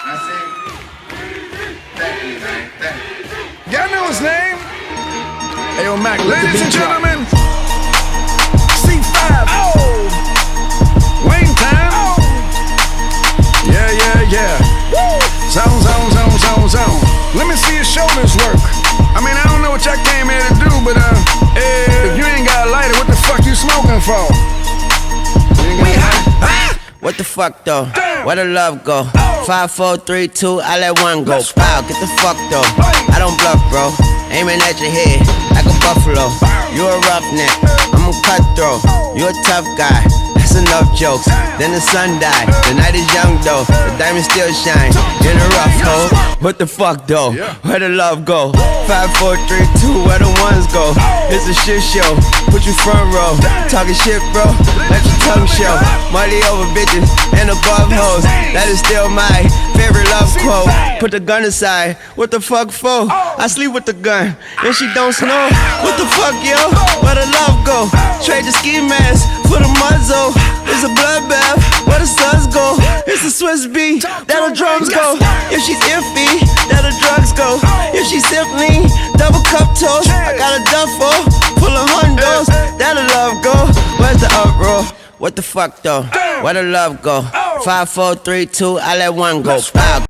Y'all know his name? Hey, yo, Mac, Ladies and gentlemen, C5. Oh! Wayne time. Oh! Yeah, yeah, yeah. Woo! Zone, zone, zone, zone, zone. Let me see your shoulders work. I mean, I don't know what y'all came here to do, but if you ain't got a lighter, what the fuck you smoking for? We hot. What the fuck though? Damn. Where the love go? Oh. 5, 4, 3, 2, I let one go. Let's Wow, get the fuck though. I don't bluff, bro. Aiming at your head like a buffalo. You a roughneck, I'm a cutthroat. You a tough guy. That's enough jokes. Then the sun died. The night is young though. The diamond still shine in a rough hole. What the fuck though? Where the love go? 5, 4, 3, 2, where the ones go? It's a shit show. Put you front row. Talking shit, bro. Let your tongue show. Money over bitches and above hoes. That is still my favorite love quote. Put the gun aside. What the fuck for? I sleep with the gun and she don't snow. What the fuck, yo? Where the love go? Trade the ski mask for the muzzle. It's a bloodbath. Where the suns go? It's a Swiss beat. That the drums go. If she's iffy, that the drugs go. If she's simply double cup toast, I got a duffel full of hundos. That the love go. Where's the uproar? What the fuck though? Where the love go? 5, 4, 3, 2, I let one go. Wow.